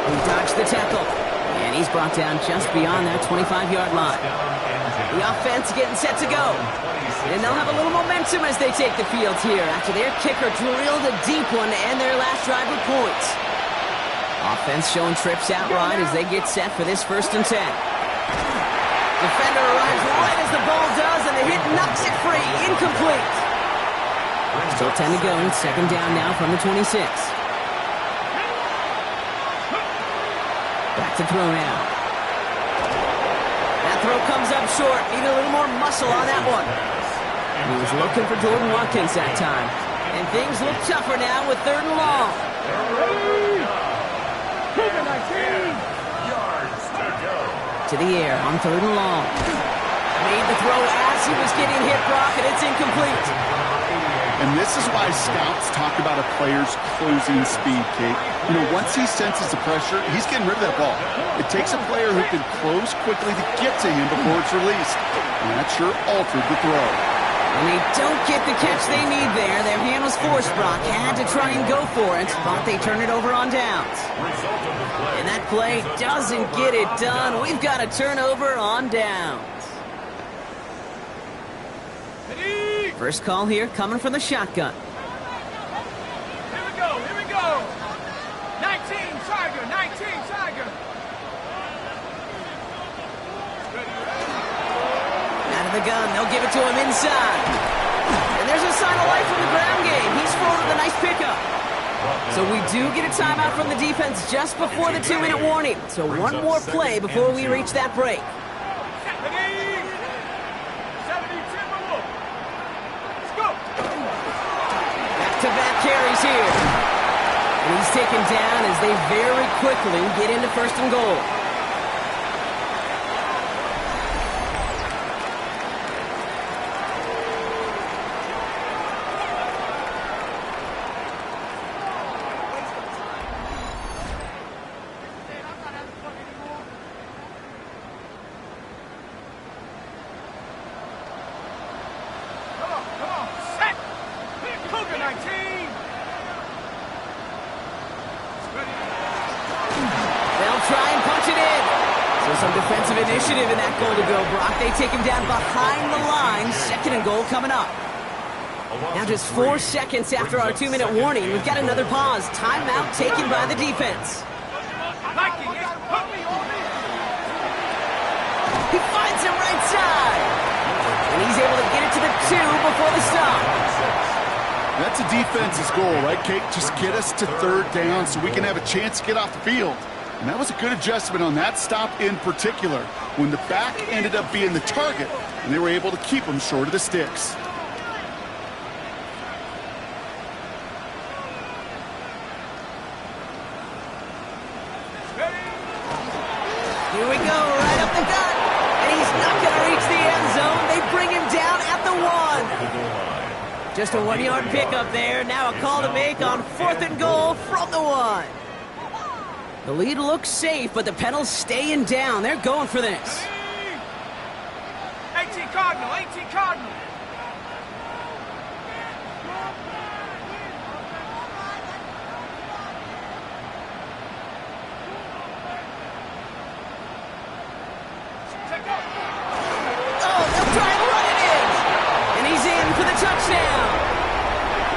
[SPEAKER 1] He dodged the tackle, and he's brought down just beyond that 25-yard line. The offense getting set to go. And they'll have a little momentum as they take the field here after their kicker drilled a deep one to end their last drive with points. Offense showing trips out right as they get set for this 1st and 10. Defender arrives right as the ball does, and the hit knocks it free. Incomplete. Still 10 to go. 2nd down now from the 26. Back to throw now. That throw comes up short. Need a little more muscle on that one. He was looking for Jordan Watkins that time. And things look tougher now with 3rd and long.
[SPEAKER 4] Yards to go.
[SPEAKER 1] To the air on 3rd and long. Made the throw as he was getting hit, Brock, and it's incomplete.
[SPEAKER 2] And this is why scouts talk about a player's closing speed, Kate. You know, once he senses the pressure, he's getting rid of that ball. It takes a player who can close quickly to get to him before it's released. And that sure altered the throw.
[SPEAKER 1] And they don't get the catch they need there. Their hand was forced, Brock. Had to try and go for it, but they turn it over on downs. And that play doesn't get it done. We've got a turnover on downs. First call here coming from the shotgun.
[SPEAKER 3] Here we go, here we go. 19 Tiger, 19 Tiger.
[SPEAKER 1] Out of the gun, they'll give it to him inside. And there's a sign of life from the ground game. He's forward with a nice pickup. So we do get a timeout from the defense just before the 2-minute warning. So one more play before we reach that break. Back-to-back carries here. And he's taken down as they very quickly get into 1st and goal. They'll try and punch it in. So some defensive initiative in that goal to go, Brock. They take him down behind the line. 2nd and goal coming up. Now just 4 seconds after our 2-minute warning, we've got another pause. Timeout taken by the defense. He finds him right side. And he's able to get it to the 2 before the stop.
[SPEAKER 2] That's a defense's goal, right, Kate? Just get us to 3rd down so we can have a chance to get off the field. And that was a good adjustment on that stop in particular, when the back ended up being the target, and they were able to keep him short of the sticks.
[SPEAKER 1] Here we go, right up the gut. And he's not going to reach the end zone. They bring him down at the 1. Just a 1-yard pickup there. Now a call to make on 4th and goal from the 1. The lead looks safe, but the pedals staying down. They're going for this.
[SPEAKER 3] 18 Cardinal, 18 Cardinal.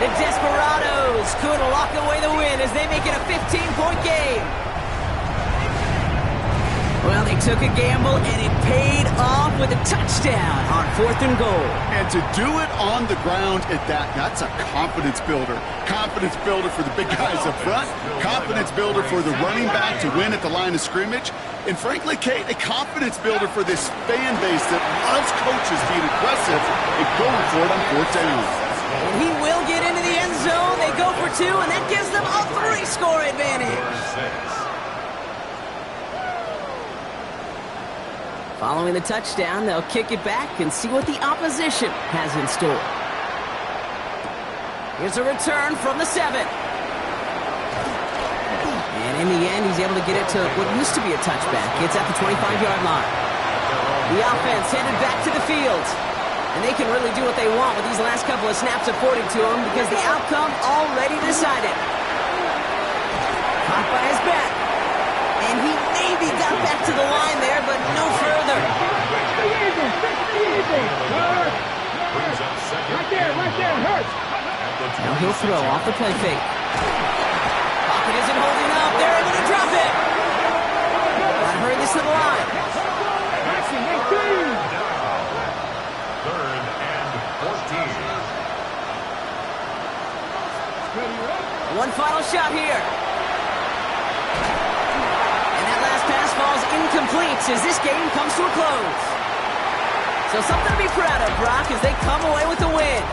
[SPEAKER 1] The Desperados could lock away the win as they make it a 15-point game. Well, they took a gamble, and it paid off with a touchdown on 4th and goal.
[SPEAKER 2] And to do it on the ground at that's a confidence builder. Confidence builder for the big guys up front. Confidence builder for the running back to win at the line of scrimmage. And frankly, Kate, a confidence builder for this fan base that loves coaches being aggressive and going for it on 4th down.
[SPEAKER 1] And he will get into the end zone. They go for 2, and that gives them a 3-score advantage. Following the touchdown, they'll kick it back and see what the opposition has in store. Here's a return from the 7. And in the end, he's able to get it to what used to be a touchback. It's at the 25-yard line. The offense headed back to the field. And they can really do what they want with these last couple of snaps according to them because the outcome already decided. Caught by his back. And he maybe got back to the line there, but no further.
[SPEAKER 3] Right there, Hurts.
[SPEAKER 1] Now he'll throw off the play fake. Pocket isn't holding up. They're able to drop it. Got to hurry this to the line. One final shot here. And that last pass falls incomplete as this game comes to a close. So something to be proud of, Brock, as they come away with the win.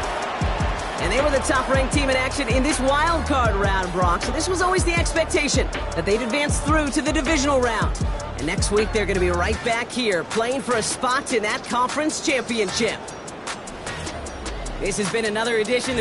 [SPEAKER 1] And they were the top-ranked team in action in this wild card round, Brock. So this was always the expectation that they'd advance through to the divisional round. And next week, they're going to be right back here playing for a spot in that conference championship. This has been another edition